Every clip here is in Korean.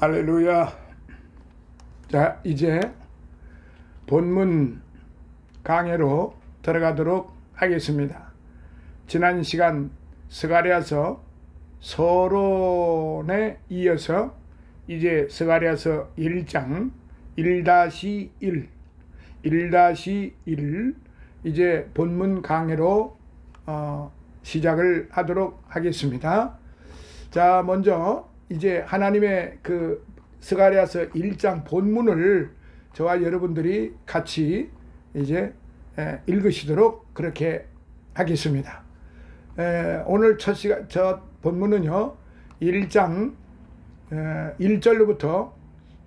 할렐루야. 자, 이제 본문 강해로 들어가도록 하겠습니다. 지난 시간 스가랴서 서론에 이어서 이제 스가랴서 1장 1-1 이제 본문 강해로 시작을 하도록 하겠습니다. 자, 먼저 이제 하나님의 그 스가랴서 1장 본문을 저와 여러분들이 같이 이제 읽으시도록 그렇게 하겠습니다. 오늘 첫 본문은요, 1장 1절로부터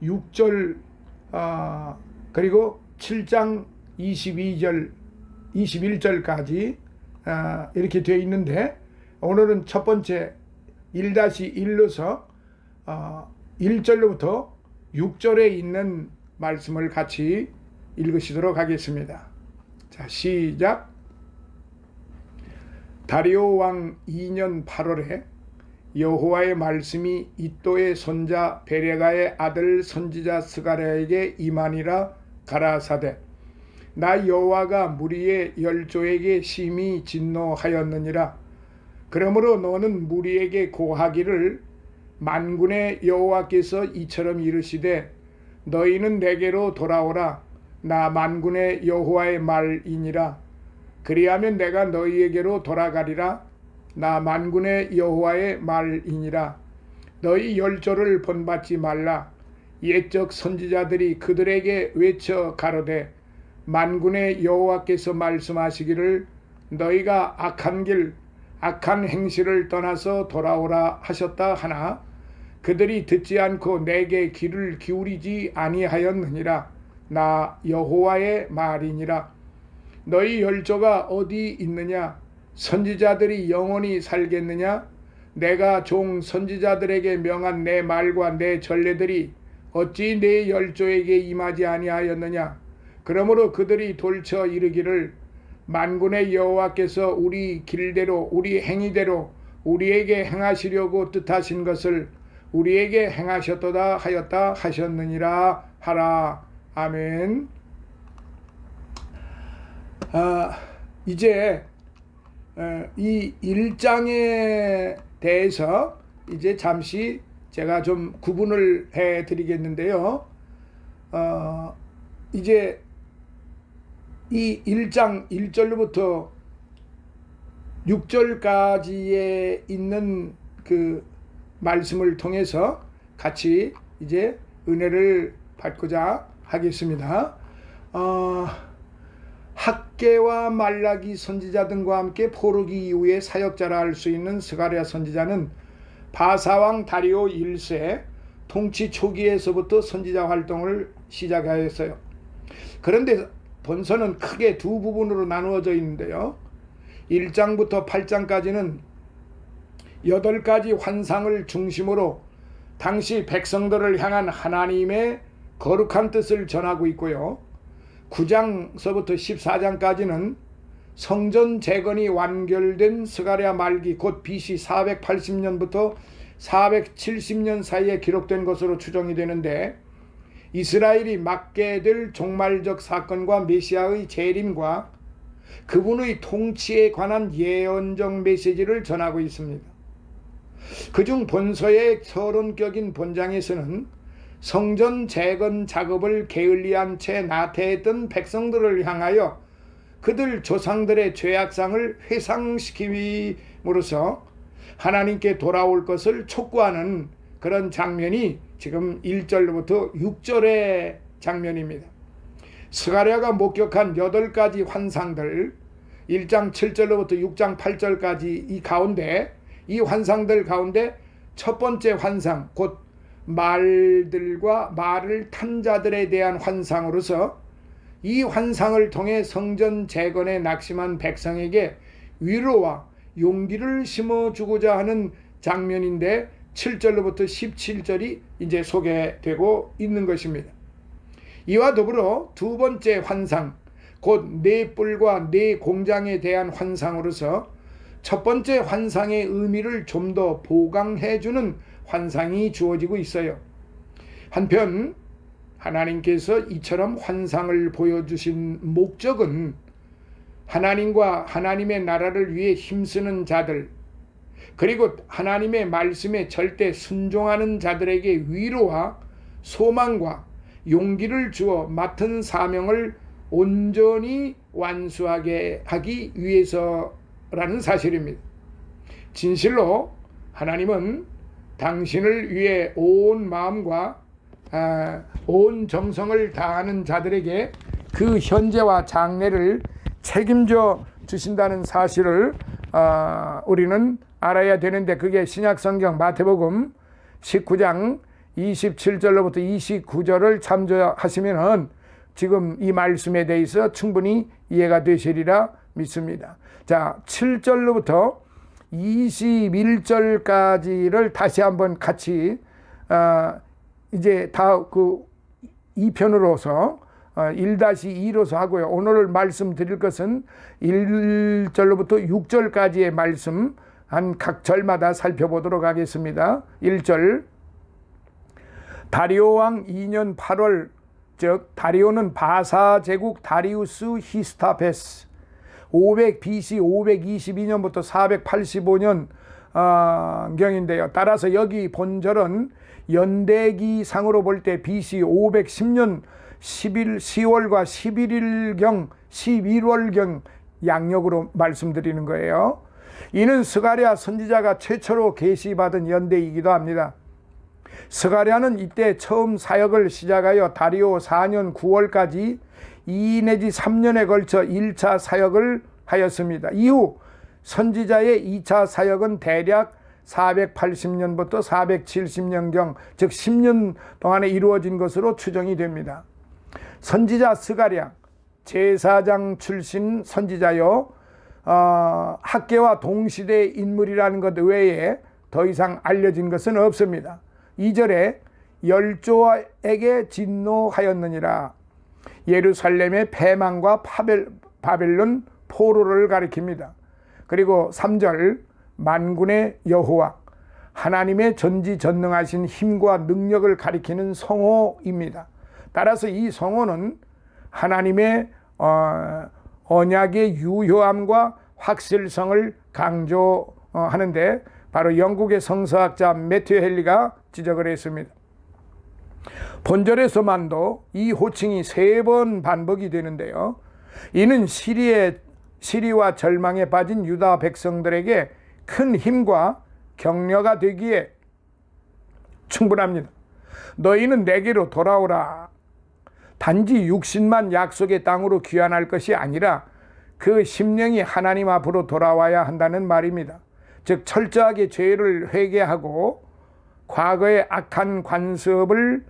6절 그리고 7장 21절까지 이렇게 되어 있는데, 오늘은 첫 번째 1-1로서 1절로부터 6절에 있는 말씀을 같이 읽으시도록 하겠습니다. 자, 시작. 다리오 왕 2년 8월에 여호와의 말씀이 이또의 손자 베레가의 아들 선지자 스가랴에게 임하니라. 가라사대, 나 여호와가 무리의 열조에게 심히 진노하였느니라. 그러므로 너는 무리에게 고하기를, 만군의 여호와께서 이처럼 이르시되, 너희는 내게로 돌아오라. 나 만군의 여호와의 말이니라. 그리하면 내가 너희에게로 돌아가리라. 나 만군의 여호와의 말이니라. 너희 열조를 본받지 말라. 옛적 선지자들이 그들에게 외쳐 가로되, 만군의 여호와께서 말씀하시기를, 너희가 악한 행실을 떠나서 돌아오라 하셨다 하나, 그들이 듣지 않고 내게 귀를 기울이지 아니하였느니라. 나 여호와의 말이니라. 너희 열조가 어디 있느냐? 선지자들이 영원히 살겠느냐? 내가 종 선지자들에게 명한 내 말과 내 전례들이 어찌 내 열조에게 임하지 아니하였느냐? 그러므로 그들이 돌쳐 이르기를, 만군의 여호와께서 우리 길대로 우리 행위대로 우리에게 행하시려고 뜻하신 것을 우리에게 행하셨도다 하였다 하셨느니라 하라. 아멘. 이제 이 1장에 대해서 이제 잠시 제가 좀 구분을 해 드리겠는데요. 이제 이 1장 1절로부터 6절까지에 있는 그 말씀을 통해서 같이 이제 은혜를 받고자 하겠습니다. 학개와 말라기 선지자 등과 함께 포로기 이후에 사역자라 할 수 있는 스가랴 선지자는 바사왕 다리오 1세 통치 초기에서부터 선지자 활동을 시작하였어요. 그런데 본서는 크게 두 부분으로 나누어져 있는데요. 1장부터 8장까지는 8가지 환상을 중심으로 당시 백성들을 향한 하나님의 거룩한 뜻을 전하고 있고요. 9장서부터 14장까지는 성전 재건이 완결된 스가랴 말기, 곧 BC 480년부터 470년 사이에 기록된 것으로 추정이 되는데, 이스라엘이 맡게 될 종말적 사건과 메시아의 재림과 그분의 통치에 관한 예언적 메시지를 전하고 있습니다. 그중 본서의 서론격인 본장에서는 성전 재건 작업을 게을리한 채 나태했던 백성들을 향하여 그들 조상들의 죄악상을 회상시킴으로써 하나님께 돌아올 것을 촉구하는 그런 장면이 지금 1절로부터 6절의 장면입니다. 스가랴가 목격한 8가지 환상들, 1장 7절로부터 6장 8절까지 이 환상들 가운데 첫 번째 환상, 곧 말들과 말을 탄 자들에 대한 환상으로서 이 환상을 통해 성전 재건에 낙심한 백성에게 위로와 용기를 심어주고자 하는 장면인데, 7절로부터 17절이 이제 소개되고 있는 것입니다. 이와 더불어 두 번째 환상, 곧 네 뿔과 네 공장에 대한 환상으로서 첫 번째 환상의 의미를 좀 더 보강해주는 환상이 주어지고 있어요. 한편 하나님께서 이처럼 환상을 보여주신 목적은 하나님과 하나님의 나라를 위해 힘쓰는 자들, 그리고 하나님의 말씀에 절대 순종하는 자들에게 위로와 소망과 용기를 주어 맡은 사명을 온전히 완수하게 하기 위해서라는 사실입니다. 진실로 하나님은 당신을 위해 온 마음과 온 정성을 다하는 자들에게 그 현재와 장래를 책임져 주신다는 사실을 우리는 알아야 되는데, 그게 신약성경 마태복음 19장 27절로부터 29절을 참조하시면은 지금 이 말씀에 대해서 충분히 이해가 되시리라 믿습니다. 자, 7절로부터 21절까지를 다시 한번 같이 이제 다 그 2편으로서 1-2로서 하고요. 오늘 말씀드릴 것은 1절로부터 6절까지의 말씀 한 각 절마다 살펴보도록 하겠습니다. 1절, 다리오 왕 2년 8월, 즉 다리오는 바사 제국 다리우스 히스타페스 500 BC 522년부터 485년 경인데요. 따라서 여기 본절은 연대기상으로 볼 때 BC 510년 10월과 11일경 11월경 양력으로 말씀드리는 거예요. 이는 스가랴 선지자가 최초로 계시받은 연대이기도 합니다. 스가랴는 이때 처음 사역을 시작하여 다리오 4년 9월까지 2 내지 3년에 걸쳐 1차 사역을 하였습니다. 이후 선지자의 2차 사역은 대략 480년부터 470년경, 즉 10년 동안에 이루어진 것으로 추정이 됩니다. 선지자 스가랴, 제사장 출신 선지자요, 학계와 동시대 인물이라는 것 외에 더 이상 알려진 것은 없습니다. 2절에 열조에게 진노하였느니라, 예루살렘의 패망과 바벨론 포로를 가리킵니다. 그리고 3절, 만군의 여호와, 하나님의 전지전능하신 힘과 능력을 가리키는 성호입니다. 따라서 이 성호는 하나님의 언약의 유효함과 확실성을 강조하는데 바로 영국의 성서학자 매튜 헨리가 지적을 했습니다. 본절에서만도 이 호칭이 3번 반복이 되는데요. 이는 시리와 절망에 빠진 유다 백성들에게 큰 힘과 격려가 되기에 충분합니다. 너희는 내게로 돌아오라. 단지 육신만 약속의 땅으로 귀환할 것이 아니라 그 심령이 하나님 앞으로 돌아와야 한다는 말입니다. 즉 철저하게 죄를 회개하고 과거의 악한 관습을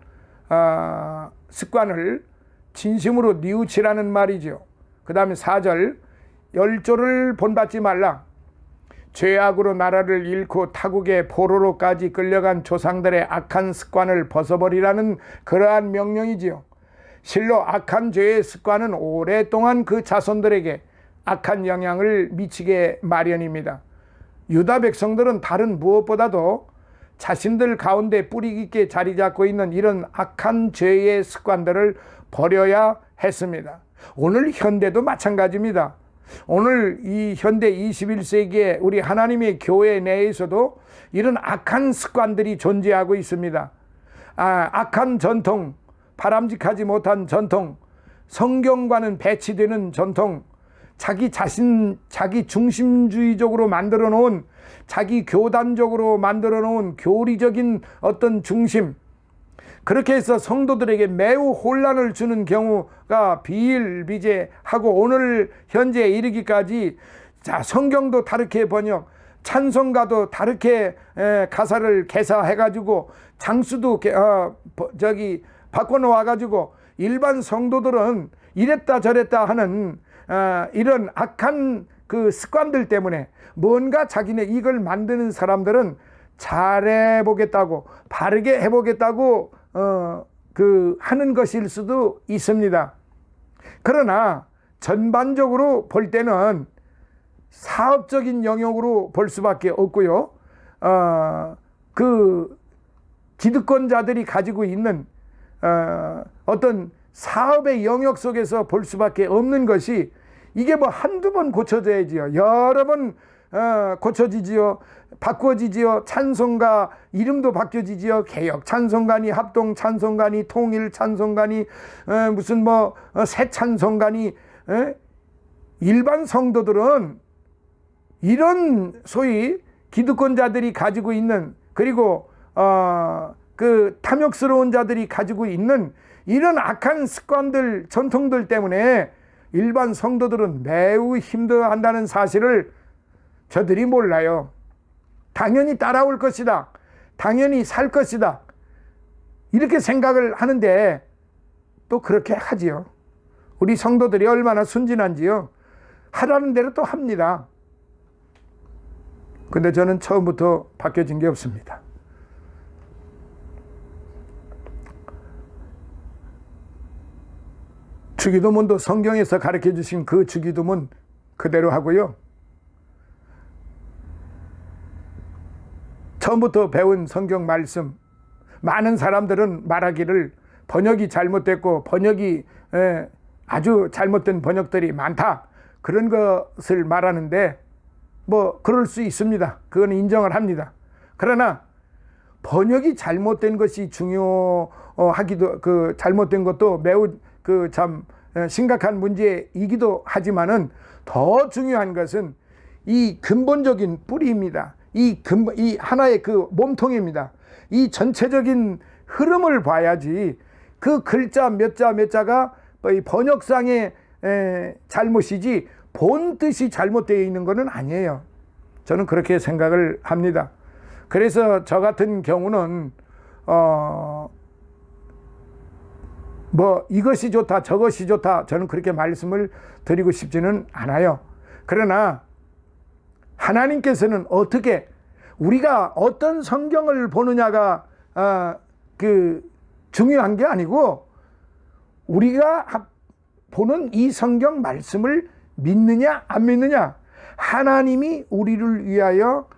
습관을 진심으로 뉘우치라는 말이죠. 그 다음에 4절, 열조를 본받지 말라. 죄악으로 나라를 잃고 타국의 포로로까지 끌려간 조상들의 악한 습관을 벗어버리라는 그러한 명령이지요. 실로 악한 죄의 습관은 오랫동안 그 자손들에게 악한 영향을 미치게 마련입니다. 유다 백성들은 다른 무엇보다도 자신들 가운데 뿌리 깊게 자리 잡고 있는 이런 악한 죄의 습관들을 버려야 했습니다. 오늘 현대도 마찬가지입니다. 오늘 이 현대 21세기에 우리 하나님의 교회 내에서도 이런 악한 습관들이 존재하고 있습니다. 악한 전통, 바람직하지 못한 전통, 성경과는 배치되는 전통, 자기 중심주의적으로 만들어 놓은, 자기 교단적으로 만들어 놓은 교리적인 어떤 중심, 그렇게 해서 성도들에게 매우 혼란을 주는 경우가 비일비재하고 오늘 현재에 이르기까지 성경도 다르게 번역, 찬송가도 다르게 가사를 개사해가지고 장수도 바꿔놓아가지고 일반 성도들은 이랬다 저랬다 하는 이런 악한 그 습관들 때문에 뭔가 자기네 이걸 만드는 사람들은 잘해보겠다고, 바르게 해보겠다고 하는 것일 수도 있습니다. 그러나 전반적으로 볼 때는 사업적인 영역으로 볼 수밖에 없고요. 기득권자들이 가지고 있는 어떤 사업의 영역 속에서 볼 수밖에 없는 것이, 이게 뭐 한두 번 고쳐져야지요. 여러 번 고쳐지지요. 바꿔지지요. 찬송가 이름도 바뀌어지지요. 개혁 찬송가니, 합동 찬송가니, 통일 찬송가니, 무슨 뭐 새 찬송가니. 일반 성도들은 이런 소위 기득권자들이 가지고 있는, 그리고 그 탐욕스러운 자들이 가지고 있는 이런 악한 습관들, 전통들 때문에 일반 성도들은 매우 힘들어한다는 사실을 저들이 몰라요. 당연히 따라올 것이다, 당연히 살 것이다, 이렇게 생각을 하는데 또 그렇게 하지요. 우리 성도들이 얼마나 순진한지요. 하라는 대로 또 합니다. 근데 저는 처음부터 바뀌어진 게 없습니다. 주기도문도 성경에서 가르쳐 주신 그 주기도문 그대로 하고요. 처음부터 배운 성경 말씀, 많은 사람들은 말하기를 번역이 잘못됐고 번역이 아주 잘못된 번역들이 많다, 그런 것을 말하는데 뭐 그럴 수 있습니다. 그건 인정을 합니다. 그러나 번역이 잘못된 것이 중요하기도, 그 잘못된 것도 매우 그 참 심각한 문제이기도 하지만은 더 중요한 것은 이 근본적인 뿌리입니다. 이 하나의 그 몸통입니다. 이 전체적인 흐름을 봐야지 그 글자 몇 자가 이 번역상의 잘못이지 본 뜻이 잘못되어 있는 것은 아니에요. 저는 그렇게 생각을 합니다. 그래서 저 같은 경우는 뭐 이것이 좋다 저것이 좋다, 저는 그렇게 말씀을 드리고 싶지는 않아요. 그러나 하나님께서는 어떻게, 우리가 어떤 성경을 보느냐가 그 중요한 게 아니고, 우리가 보는 이 성경 말씀을 믿느냐 안 믿느냐, 하나님이 우리를 위하여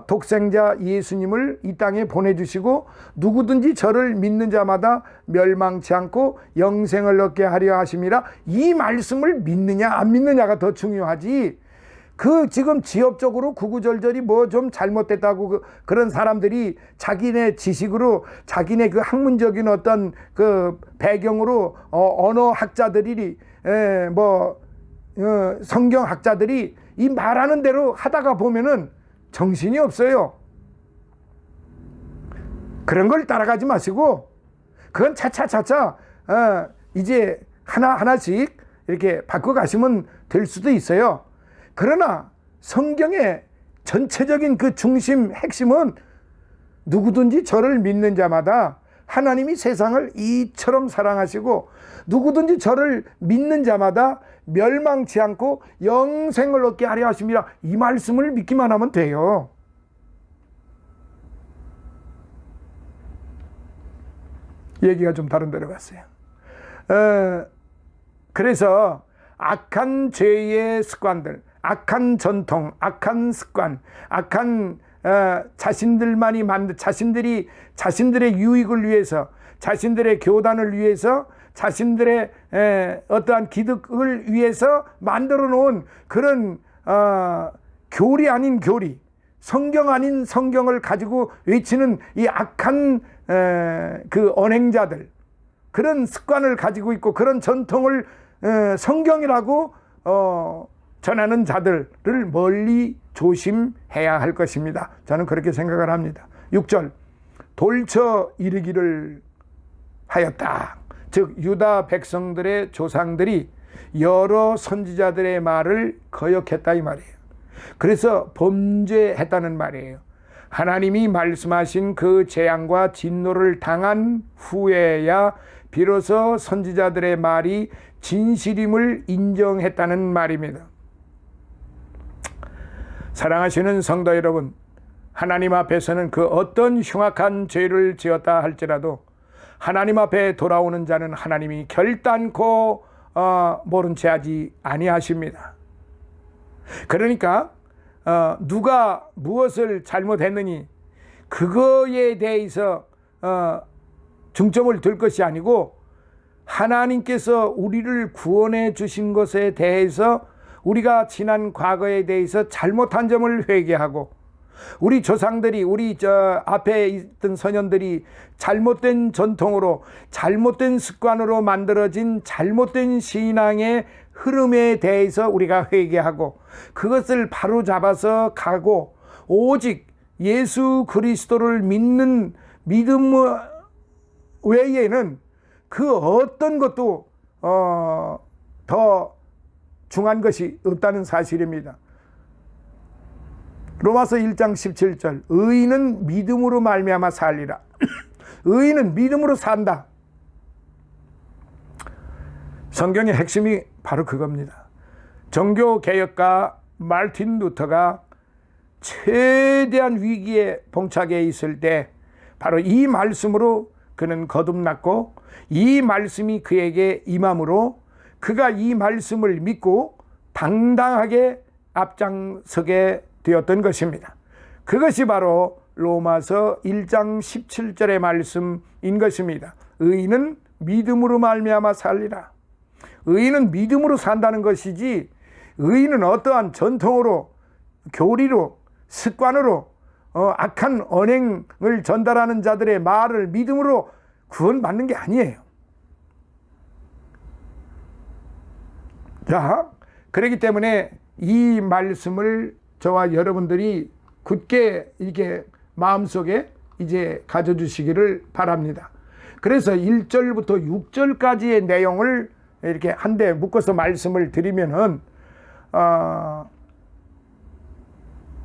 독생자 예수님을 이 땅에 보내주시고 누구든지 저를 믿는 자마다 멸망치 않고 영생을 얻게 하려 하심이라, 이 말씀을 믿느냐 안 믿느냐가 더 중요하지, 그 지금 지엽적으로 구구절절이 뭐 좀 잘못됐다고 그런 사람들이 자기네 지식으로, 자기네 그 학문적인 어떤 그 배경으로 언어학자들이 성경학자들이 이 말하는 대로 하다가 보면은 정신이 없어요. 그런 걸 따라가지 마시고, 그건 차차 이제 하나씩 이렇게 바꿔가시면 될 수도 있어요. 그러나 성경의 전체적인 그 중심, 핵심은 누구든지 저를 믿는 자마다 하나님이 세상을 이처럼 사랑하시고 누구든지 저를 믿는 자마다 멸망치 않고 영생을 얻게 하려 하심이라, 이 말씀을 믿기만 하면 돼요. 얘기가 좀 다른 데로 갔어요. 그래서 악한 죄의 습관들, 악한 전통, 악한 습관, 악한 자신들만이 자신들이 자신들의 유익을 위해서, 자신들의 교단을 위해서, 자신들의 어떠한 기득을 위해서 만들어 놓은 그런 교리 아닌 교리, 성경 아닌 성경을 가지고 외치는 이 악한 그 언행자들, 그런 습관을 가지고 있고 그런 전통을 성경이라고 전하는 자들을 멀리 조심해야 할 것입니다. 저는 그렇게 생각을 합니다. 6절, 돌쳐 이르기를 하였다. 즉 유다 백성들의 조상들이 여러 선지자들의 말을 거역했다 이 말이에요. 그래서 범죄했다는 말이에요. 하나님이 말씀하신 그 재앙과 진노를 당한 후에야 비로소 선지자들의 말이 진실임을 인정했다는 말입니다. 사랑하시는 성도 여러분, 하나님 앞에서는 그 어떤 흉악한 죄를 지었다 할지라도 하나님 앞에 돌아오는 자는 하나님이 결단코 모른 채 하지 아니하십니다. 그러니까 누가 무엇을 잘못했느니 그거에 대해서 중점을 둘 것이 아니고 하나님께서 우리를 구원해 주신 것에 대해서 우리가 지난 과거에 대해서 잘못한 점을 회개하고 우리 조상들이 우리 앞에 있던 선현들이 잘못된 전통으로 잘못된 습관으로 만들어진 잘못된 신앙의 흐름에 대해서 우리가 회개하고 그것을 바로잡아서 가고 오직 예수 그리스도를 믿는 믿음 외에는 그 어떤 것도 더 중요한 것이 없다는 사실입니다. 로마서 1장 17절 의인은 믿음으로 말미암아 살리라. 의인은 믿음으로 산다. 성경의 핵심이 바로 그겁니다. 종교개혁가 마르틴 루터가 최대한 위기에 봉착해 있을 때 바로 이 말씀으로 그는 거듭났고 이 말씀이 그에게 임함으로 그가 이 말씀을 믿고 당당하게 앞장서게 되었던 것입니다. 그것이 바로 로마서 1장 17절의 말씀인 것입니다. 의인은 믿음으로 말미암아 살리라. 의인은 믿음으로 산다는 것이지 의인은 어떠한 전통으로 교리로 습관으로 악한 언행을 전달하는 자들의 말을 믿음으로 구원받는 게 아니에요. 자, 그렇기 때문에 이 말씀을 저와 여러분들이 굳게 이렇게 마음속에 이제 가져주시기를 바랍니다. 그래서 1절부터 6절까지의 내용을 이렇게 한데 묶어서 말씀을 드리면은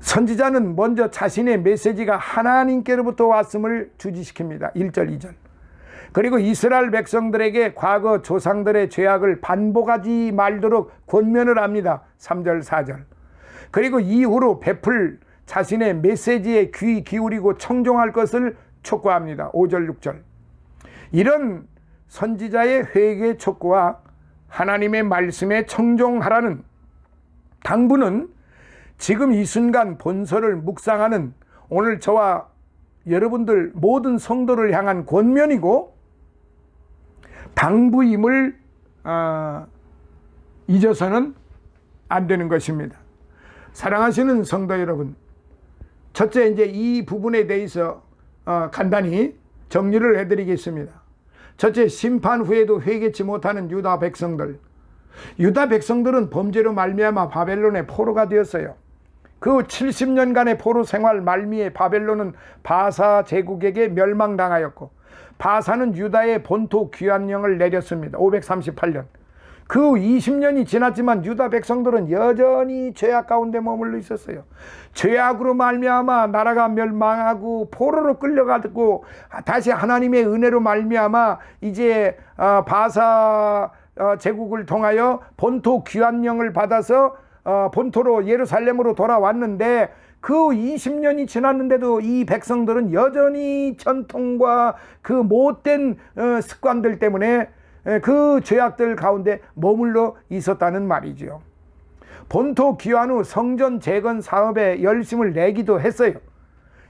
선지자는 먼저 자신의 메시지가 하나님께로부터 왔음을 주지시킵니다. 1절, 2절. 그리고 이스라엘 백성들에게 과거 조상들의 죄악을 반복하지 말도록 권면을 합니다. 3절, 4절. 그리고 이후로 베풀 자신의 메시지에 귀 기울이고 청종할 것을 촉구합니다. 5절, 6절. 이런 선지자의 회개 촉구와 하나님의 말씀에 청종하라는 당부는 지금 이 순간 본서를 묵상하는 오늘 저와 여러분들 모든 성도를 향한 권면이고 당부임을 잊어서는 안 되는 것입니다. 사랑하시는 성도 여러분, 첫째 이제 이 부분에 대해서 간단히 정리를 해드리겠습니다. 첫째, 심판 후에도 회개치 못하는 유다 백성들. 유다 백성들은 범죄로 말미암아 바벨론의 포로가 되었어요. 그 70년간의 포로 생활 말미에 바벨론은 바사 제국에게 멸망당하였고 바사는 유다의 본토 귀환령을 내렸습니다. 538년. 그 20년이 지났지만 유다 백성들은 여전히 죄악 가운데 머물러 있었어요. 죄악으로 말미암아 나라가 멸망하고 포로로 끌려가고 다시 하나님의 은혜로 말미암아 이제 바사 제국을 통하여 본토 귀환령을 받아서 본토로 예루살렘으로 돌아왔는데 그 20년이 지났는데도 이 백성들은 여전히 전통과 그 못된 습관들 때문에 그 죄악들 가운데 머물러 있었다는 말이죠. 본토 귀환 후 성전 재건 사업에 열심을 내기도 했어요.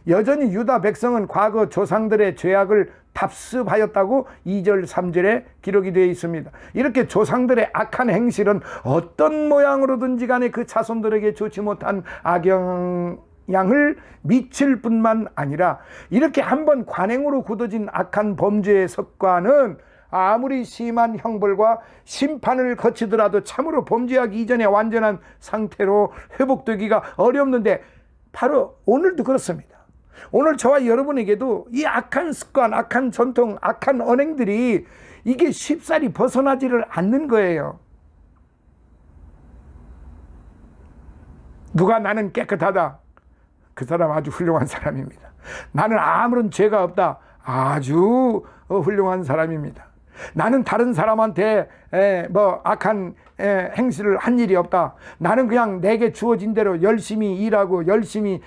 여전히 유다 백성은 과거 조상들의 죄악을 답습하였다고 2절 3절에 기록이 되어 있습니다. 이렇게 조상들의 악한 행실은 어떤 모양으로든지 간에 그 자손들에게 좋지 못한 악영향을 미칠 뿐만 아니라 이렇게 한번 관행으로 굳어진 악한 범죄의 습관은 아무리 심한 형벌과 심판을 거치더라도 참으로 범죄하기 이전에 완전한 상태로 회복되기가 어렵는데 바로 오늘도 그렇습니다. 오늘 저와 여러분에게도 이 악한 습관, 악한 전통, 악한 언행들이 이게 쉽사리 벗어나지를 않는 거예요. 누가 나는 깨끗하다. 그 사람 아주 훌륭한 사람입니다. 나는 아무런 죄가 없다. 아주 훌륭한 사람입니다. 나는 다른 사람한테 악한 행실을 한 일이 없다. 나는 그냥 내게 주어진 대로 열심히 일하고 열심히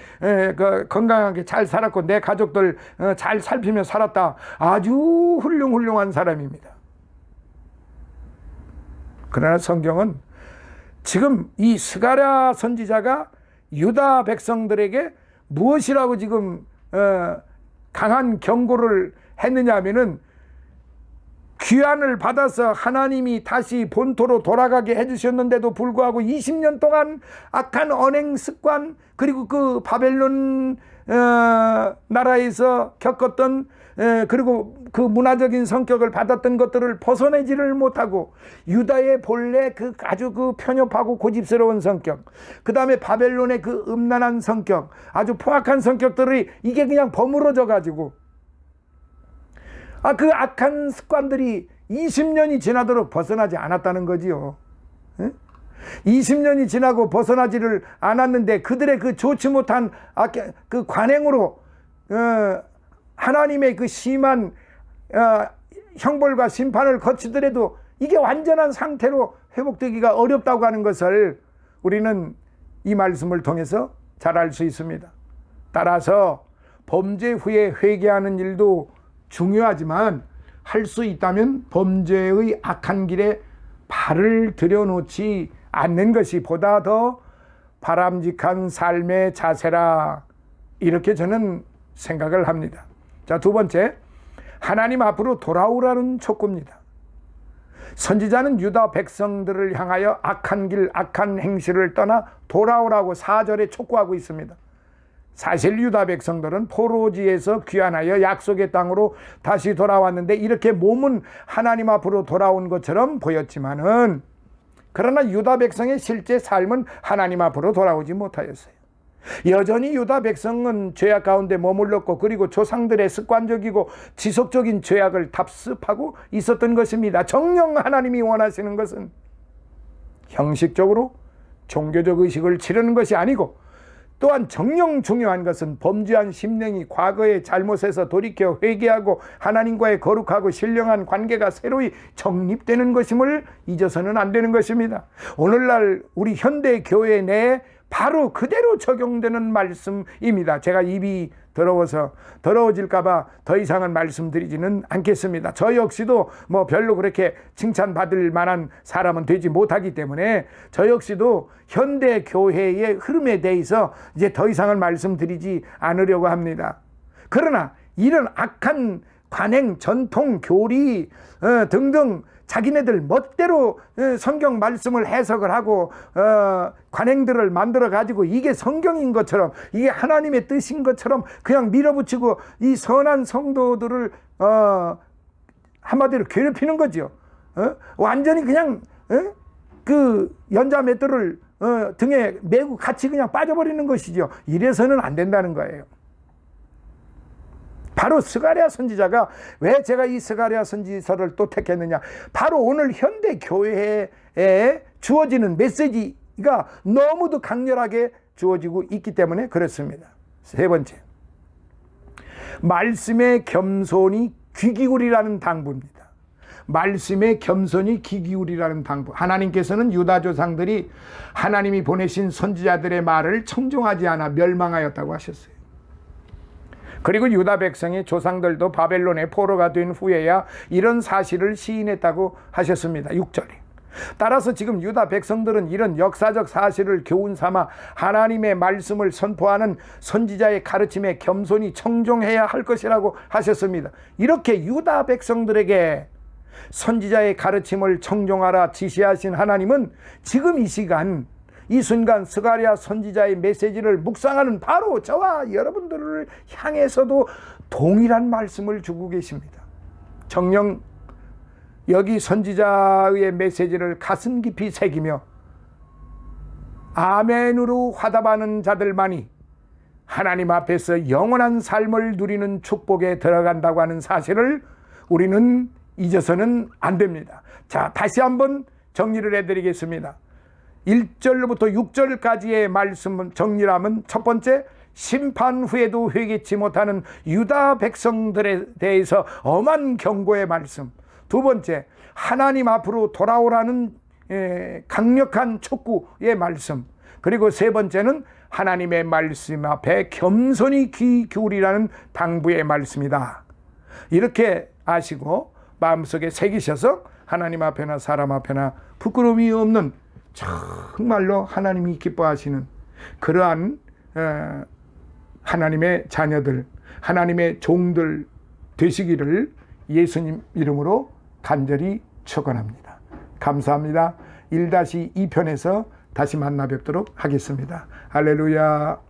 건강하게 잘 살았고 내 가족들 잘 살피며 살았다. 아주 훌륭한 사람입니다. 그러나 성경은 지금 이 스가랴 선지자가 유다 백성들에게 무엇이라고 지금 강한 경고를 했느냐 하면은 귀환을 받아서 하나님이 다시 본토로 돌아가게 해주셨는데도 불구하고 20년 동안 악한 언행 습관, 그리고 그 바벨론 나라에서 겪었던 그리고 그 문화적인 성격을 받았던 것들을 벗어내지를 못하고, 유다의 본래 그 아주 그 편협하고 고집스러운 성격, 그 다음에 바벨론의 그 음란한 성격, 아주 포악한 성격들이 이게 그냥 버무러져 가지고 그 악한 습관들이 20년이 지나도록 벗어나지 않았다는 거지요. 20년이 지나고 벗어나지를 않았는데 그들의 그 좋지 못한 그 관행으로 하나님의 그 심한 형벌과 심판을 거치더라도 이게 완전한 상태로 회복되기가 어렵다고 하는 것을 우리는 이 말씀을 통해서 잘 알 수 있습니다. 따라서 범죄 후에 회개하는 일도 중요하지만 할 수 있다면 범죄의 악한 길에 발을 들여놓지 않는 것이 보다 더 바람직한 삶의 자세라, 이렇게 저는 생각을 합니다. 자, 두 번째, 하나님 앞으로 돌아오라는 촉구입니다. 선지자는 유다 백성들을 향하여 악한 길, 악한 행실을 떠나 돌아오라고 4절에 촉구하고 있습니다. 사실 유다 백성들은 포로지에서 귀환하여 약속의 땅으로 다시 돌아왔는데 이렇게 몸은 하나님 앞으로 돌아온 것처럼 보였지만은, 그러나 유다 백성의 실제 삶은 하나님 앞으로 돌아오지 못하였어요. 여전히 유다 백성은 죄악 가운데 머물렀고, 그리고 조상들의 습관적이고 지속적인 죄악을 답습하고 있었던 것입니다. 정녕 하나님이 원하시는 것은 형식적으로 종교적 의식을 치르는 것이 아니고, 또한 정녕 중요한 것은 범죄한 심령이 과거의 잘못에서 돌이켜 회개하고 하나님과의 거룩하고 신령한 관계가 새로이 정립되는 것임을 잊어서는 안 되는 것입니다. 오늘날 우리 현대 교회 내에 바로 그대로 적용되는 말씀입니다. 제가 입이 더러워서 더러워질까봐 더 이상은 말씀드리지는 않겠습니다. 저 역시도 뭐 별로 그렇게 칭찬받을 만한 사람은 되지 못하기 때문에 저 역시도 현대 교회의 흐름에 대해서 이제 더 이상은 말씀드리지 않으려고 합니다. 그러나 이런 악한 관행, 전통, 교리 등등 자기네들 멋대로 성경 말씀을 해석을 하고 관행들을 만들어 가지고 이게 성경인 것처럼, 이게 하나님의 뜻인 것처럼 그냥 밀어붙이고 이 선한 성도들을 한마디로 괴롭히는 거죠. 완전히 그냥 그 연자 맷돌을 등에 메고 같이 그냥 빠져버리는 것이죠. 이래서는 안 된다는 거예요. 바로 스가랴 선지자가, 왜 제가 이 스가랴 선지서를 또 택했느냐, 바로 오늘 현대 교회에 주어지는 메시지가 너무도 강렬하게 주어지고 있기 때문에 그렇습니다. 세 번째, 말씀의 겸손이 귀 기울이라는 당부입니다. 말씀의 겸손이 귀 기울이라는 당부. 하나님께서는 유다 조상들이 하나님이 보내신 선지자들의 말을 청종하지 않아 멸망하였다고 하셨어요. 그리고 유다 백성의 조상들도 바벨론의 포로가 된 후에야 이런 사실을 시인했다고 하셨습니다. 6절에. 따라서 지금 유다 백성들은 이런 역사적 사실을 교훈 삼아 하나님의 말씀을 선포하는 선지자의 가르침에 겸손히 청종해야 할 것이라고 하셨습니다. 이렇게 유다 백성들에게 선지자의 가르침을 청종하라 지시하신 하나님은 지금 이 시간, 이 순간 스가랴 선지자의 메시지를 묵상하는 바로 저와 여러분들을 향해서도 동일한 말씀을 주고 계십니다. 정녕 여기 선지자의 메시지를 가슴 깊이 새기며 아멘으로 화답하는 자들만이 하나님 앞에서 영원한 삶을 누리는 축복에 들어간다고 하는 사실을 우리는 잊어서는 안 됩니다. 자, 다시 한번 정리를 해드리겠습니다. 1절부터 6절까지의 말씀은 정리하면, 첫 번째, 심판 후에도 회개치 못하는 유다 백성들에 대해서 엄한 경고의 말씀. 두 번째, 하나님 앞으로 돌아오라는 강력한 촉구의 말씀. 그리고 세 번째는 하나님의 말씀 앞에 겸손히 귀 기울이라는 당부의 말씀이다. 이렇게 아시고 마음속에 새기셔서 하나님 앞에나 사람 앞에나 부끄러움이 없는, 정말로 하나님이 기뻐하시는 그러한 하나님의 자녀들, 하나님의 종들 되시기를 예수님 이름으로 간절히 축원합니다. 감사합니다. 1-2편에서 다시 만나 뵙도록 하겠습니다. 할렐루야.